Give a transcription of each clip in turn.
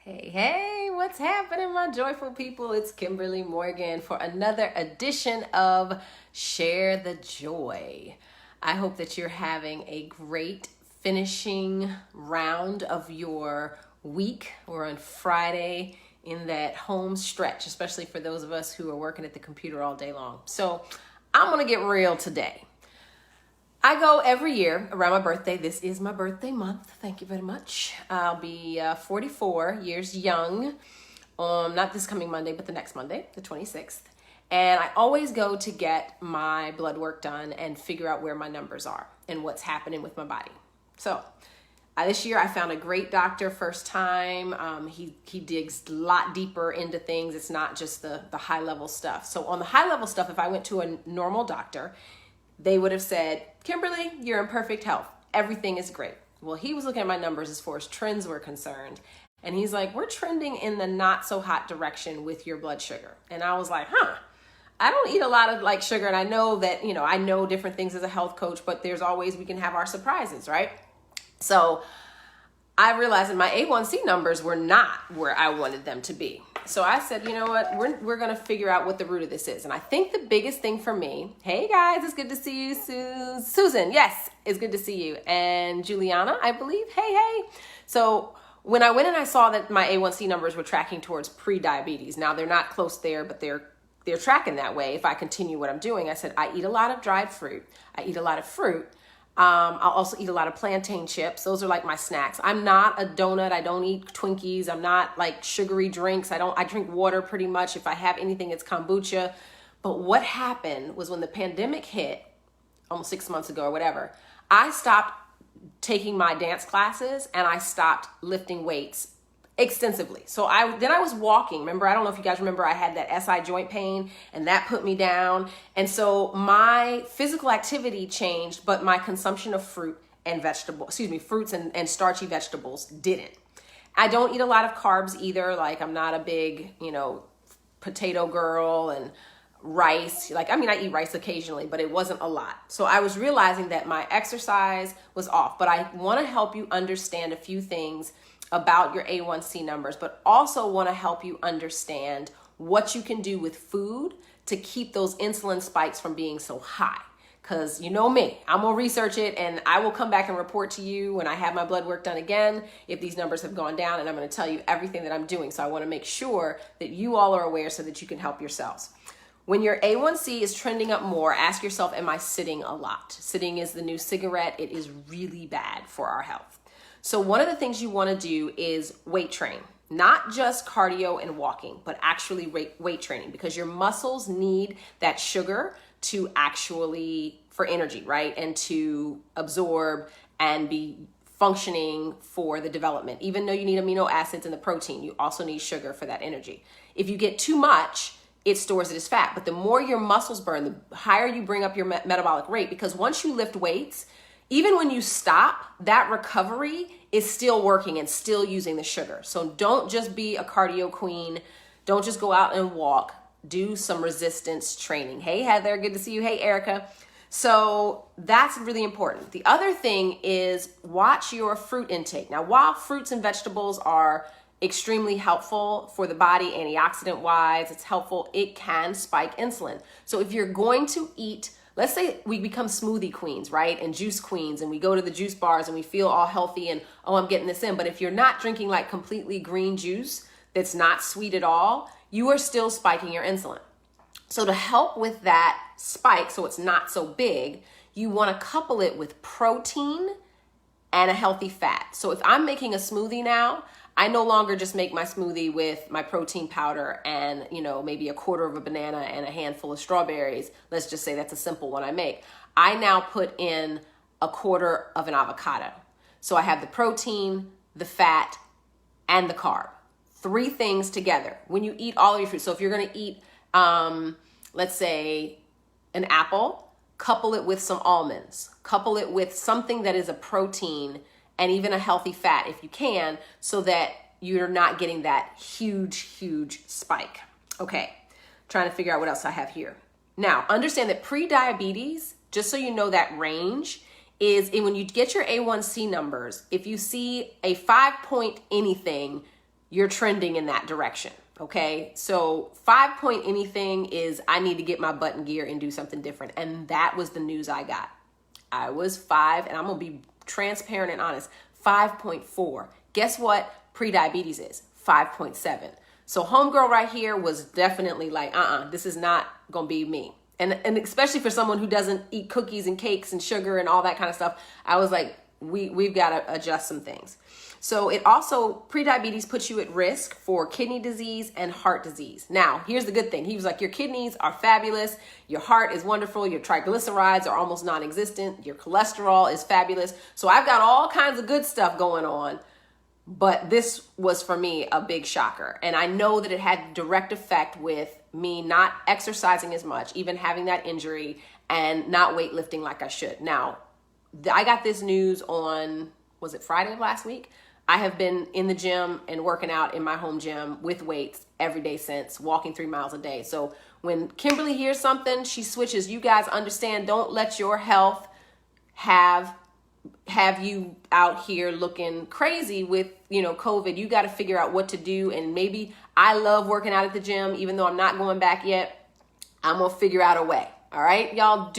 Hey, what's happening, my joyful people? It's Kimberly Morgan for another edition of Share the Joy. I hope that you're having a great finishing round of your week. We're on Friday in that home stretch, especially for those of us who are working at the computer all day long. So I'm going to get real today. I go every year around my birthday. This is my birthday month. Thank you very much. I'll be 44 years young, not this coming Monday, but the next Monday, the 26th. And I always go to get my blood work done and figure out where my numbers are and what's happening with my body. So this year I found a great doctor first time. He digs a lot deeper into things. It's not just the high level stuff. So on the high level stuff, if I went to a normal doctor, they would have said, Kimberly, you're in perfect health. Everything is great. Well, he was looking at my numbers as far as trends were concerned. And he's like, we're trending in the not so hot direction with your blood sugar. And I was like, I don't eat a lot of sugar. And I know that, I know different things as a health coach, but there's always, we can have our surprises, right? So I realized that my A1C numbers were not where I wanted them to be. So I said, you know what, we're going to figure out what the root of this is. And I think the biggest thing for me, hey guys, it's good to see you. Susan, yes, it's good to see you. And Juliana, I believe, hey. So when I went and I saw that my A1C numbers were tracking towards prediabetes, now they're not close there, but they're tracking that way if I continue what I'm doing. I said, I eat a lot of dried fruit. I eat a lot of fruit. I'll also eat a lot of plantain chips. Those are like my snacks. I'm not a donut. I don't eat Twinkies. I'm not like sugary drinks. I drink water pretty much. If I have anything, it's kombucha. But what happened was when the pandemic hit almost 6 months ago or whatever, I stopped taking my dance classes and I stopped lifting weights extensively. So I was walking. Remember, I don't know if you guys remember, I had that SI joint pain and that put me down. And so my physical activity changed, but my consumption of fruits and starchy vegetables didn't. I don't eat a lot of carbs either. Like I'm not a big, potato girl and rice. I eat rice occasionally, but it wasn't a lot. So I was realizing that my exercise was off, but I want to help you understand a few things about your A1C numbers, but also want to help you understand what you can do with food to keep those insulin spikes from being so high. Because you know me, I'm going to research it and I will come back and report to you when I have my blood work done again if these numbers have gone down, and I'm going to tell you everything that I'm doing. So I want to make sure that you all are aware so that you can help yourselves. When your A1C is trending up more, ask yourself, am I sitting a lot? Sitting is the new cigarette. It is really bad for our health. So one of the things you want to do is weight train, not just cardio and walking, but actually weight training, because your muscles need that sugar to actually, for energy, right? And to absorb and be functioning for the development. Even though you need amino acids and the protein, you also need sugar for that energy. If you get too much, it stores it as fat. But the more your muscles burn, the higher you bring up your metabolic rate, because once you lift weights, even when you stop, that recovery is still working and still using the sugar. So don't just be a cardio queen. Don't just go out and walk. Do some resistance training. Hey, Heather, good to see you. Hey, Erica. So that's really important. The other thing is watch your fruit intake. Now, while fruits and vegetables are extremely helpful for the body, antioxidant wise, it's helpful, it can spike insulin. So if you're going to eat, let's say we become smoothie queens, right? And juice queens, and we go to the juice bars and we feel all healthy and, I'm getting this in. But if you're not drinking like completely green juice that's not sweet at all, you are still spiking your insulin. So to help with that spike, so it's not so big, you want to couple it with protein and a healthy fat. So if I'm making a smoothie now, I no longer just make my smoothie with my protein powder and, maybe a quarter of a banana and a handful of strawberries. Let's just say that's a simple one I make. I now put in a quarter of an avocado. So I have the protein, the fat, and the carb. 3 things together. When you eat all of your fruit, so if you're going to eat, let's say an apple, couple it with some almonds, couple it with something that is a protein and even a healthy fat if you can, so that you're not getting that huge spike. Okay, trying to figure out what else I have here. Now, understand that pre-diabetes, just so you know that range, is when you get your A1C numbers, if you see a 5 point anything, you're trending in that direction. Okay. So 5 point anything is I need to get my butt in gear and do something different. And that was the news I got. I was 5, and I'm going to be transparent and honest, 5.4. Guess what prediabetes is? 5.7. So homegirl right here was definitely like, this is not going to be me. And especially for someone who doesn't eat cookies and cakes and sugar and all that kind of stuff, I was like, we've got to adjust some things. So it also, prediabetes puts you at risk for kidney disease and heart disease. Now, here's the good thing. He was like, your kidneys are fabulous. Your heart is wonderful. Your triglycerides are almost non-existent. Your cholesterol is fabulous. So I've got all kinds of good stuff going on. But this was, for me, a big shocker. And I know that it had direct effect with me not exercising as much, even having that injury, and not weightlifting like I should. Now, I got this news on, was it Friday of last week? I have been in the gym and working out in my home gym with weights every day since, walking 3 miles a day. So when Kimberly hears something, she switches. You guys understand, don't let your health have you out here looking crazy with, COVID. You got to figure out what to do. And maybe I love working out at the gym, even though I'm not going back yet. I'm going to figure out a way. All right. Y'all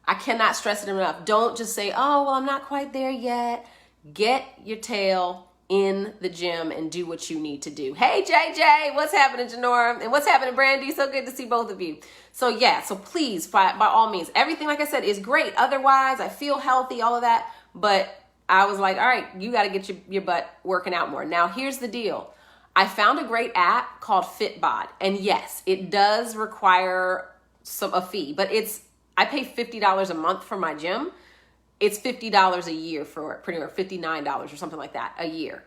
I cannot stress it enough. Don't just say, oh, well, I'm not quite there yet. Get your tail in the gym and do what you need to do. Hey, JJ, what's happening, Janora? And what's happening, Brandy? So good to see both of you. So please, by all means, everything, like I said, is great. Otherwise, I feel healthy, all of that. But I was like, all right, you got to get your butt working out more. Now, here's the deal. I found a great app called Fitbod. And yes, it does require a fee, but I pay $50 a month for my gym. It's $50 a year for pretty much $59 or something like that a year.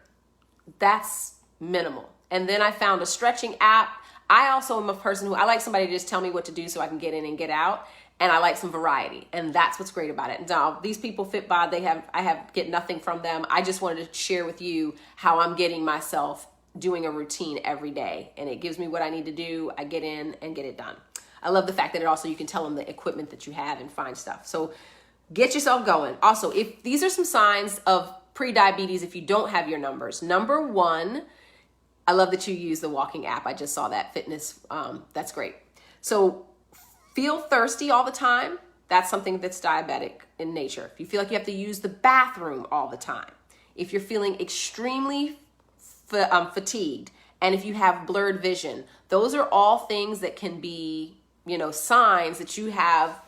That's minimal. And then I found a stretching app. I also am a person who I like somebody to just tell me what to do so I can get in and get out. And I like some variety. And that's what's great about it. Now, these people, Fitbod, I get nothing from them. I just wanted to share with you how I'm getting myself doing a routine every day. And it gives me what I need to do. I get in and get it done. I love the fact that you can tell them the equipment that you have and find stuff. So get yourself going. Also, if these are some signs of prediabetes, if you don't have your numbers. Number 1, I love that you use the walking app. I just saw that fitness. That's great. So feel thirsty all the time. That's something that's diabetic in nature. If you feel like you have to use the bathroom all the time, if you're feeling extremely fatigued, and if you have blurred vision, those are all things that can be, signs that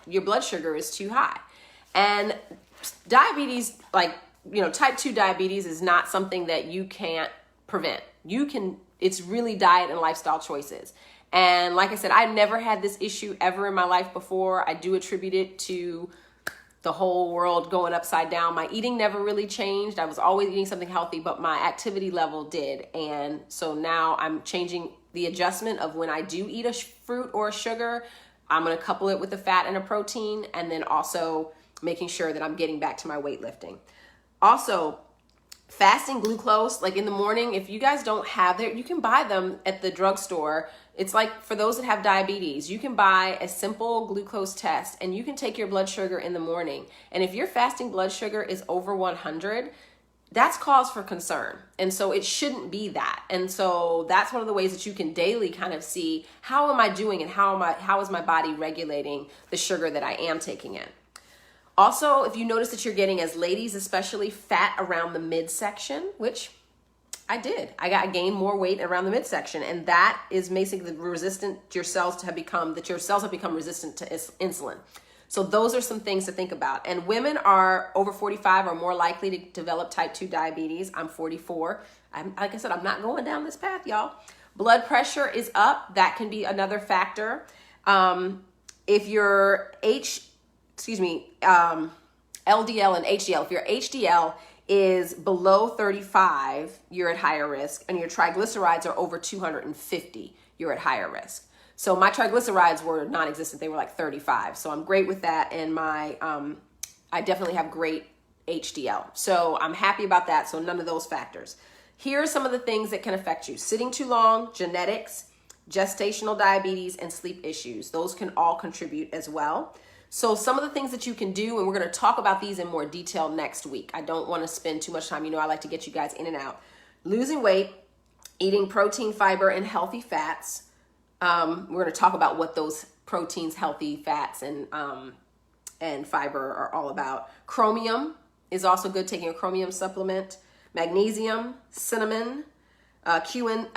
your blood sugar is too high. And diabetes, type 2 diabetes is not something that you can't prevent. It's really diet and lifestyle choices. And like I said, I've never had this issue ever in my life before. I do attribute it to the whole world going upside down. My eating never really changed. I was always eating something healthy, but my activity level did. And so now I'm changing the adjustment of when I do eat a fruit or a sugar, I'm going to couple it with a fat and a protein, and then also making sure that I'm getting back to my weightlifting. Also, fasting glucose, like in the morning, if you guys don't have it, you can buy them at the drugstore. It's like for those that have diabetes, you can buy a simple glucose test and you can take your blood sugar in the morning. And if your fasting blood sugar is over 100, that's cause for concern. And so it shouldn't be that. And so that's one of the ways that you can daily kind of see, how am I doing and how is my body regulating the sugar that I am taking in? Also, if you notice that you're getting, as ladies especially, fat around the midsection, which I did. I gained more weight around the midsection, and that is basically your cells have become resistant to insulin. So those are some things to think about. And women are over 45 are more likely to develop type 2 diabetes. I'm 44. Like I said, I'm not going down this path, y'all. Blood pressure is up. That can be another factor. If your LDL and HDL. If your HDL is below 35, you're at higher risk, and your triglycerides are over 250, you're at higher risk. So my triglycerides were non-existent. They were like 35. So I'm great with that. And I definitely have great HDL. So I'm happy about that. So none of those factors. Here are some of the things that can affect you. Sitting too long, genetics, gestational diabetes, and sleep issues. Those can all contribute as well. So some of the things that you can do, and we're going to talk about these in more detail next week. I don't want to spend too much time. I like to get you guys in and out. Losing weight, eating protein, fiber, and healthy fats. We're going to talk about what those proteins, healthy fats, and fiber are all about. Chromium is also good, taking a chromium supplement. Magnesium, cinnamon, coenzyme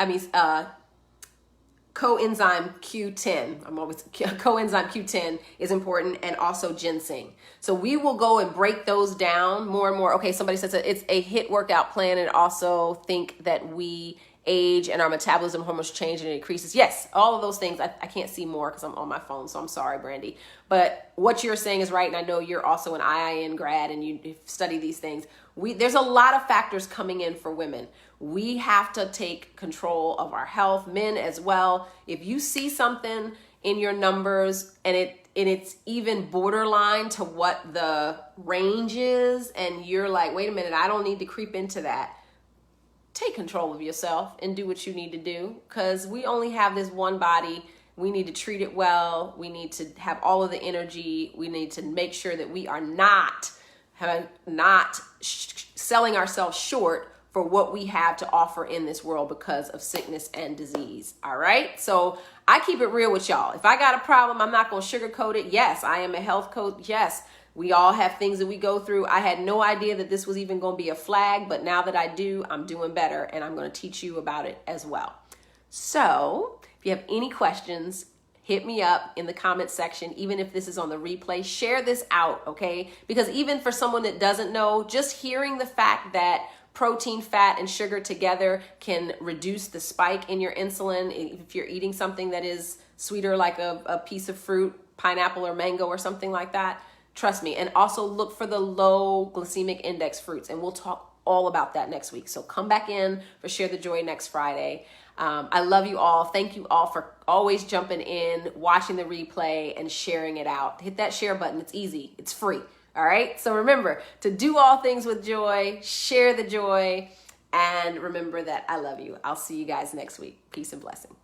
Q10. Coenzyme Q10 is important, and also ginseng. So we will go and break those down more and more. Okay, somebody says that it's a HIIT workout plan, and also think that we age and our metabolism hormones change and it increases. Yes, all of those things. I can't see more because I'm on my phone, so I'm sorry, Brandy. But what you're saying is right, and I know you're also an IIN grad and you study these things. There's a lot of factors coming in for women. We have to take control of our health, men as well. If you see something in your numbers and it's even borderline to what the range is, and you're like, wait a minute, I don't need to creep into that. Take control of yourself and do what you need to do, because we only have this one body. We need to treat it well. We need to have all of the energy. We need to make sure that we are not selling ourselves short for what we have to offer in this world because of sickness and disease. All right. So I keep it real with y'all. If I got a problem, I'm not going to sugarcoat it. Yes, I am a health coach. Yes, we all have things that we go through. I had no idea that this was even going to be a flag, but now that I do, I'm doing better, and I'm going to teach you about it as well. So if you have any questions, hit me up in the comment section. Even if this is on the replay, share this out, okay? Because even for someone that doesn't know, just hearing the fact that protein, fat, and sugar together can reduce the spike in your insulin if you're eating something that is sweeter, like a piece of fruit, pineapple or mango or something like that. Trust me. And also look for the low glycemic index fruits, and we'll talk all about that next week. So come back in for Share the Joy next Friday. I love you all. Thank you all for always jumping in, watching the replay, and sharing it out. Hit that share button. It's easy. It's free. All right. So remember to do all things with joy, share the joy, and remember that I love you. I'll see you guys next week. Peace and blessing.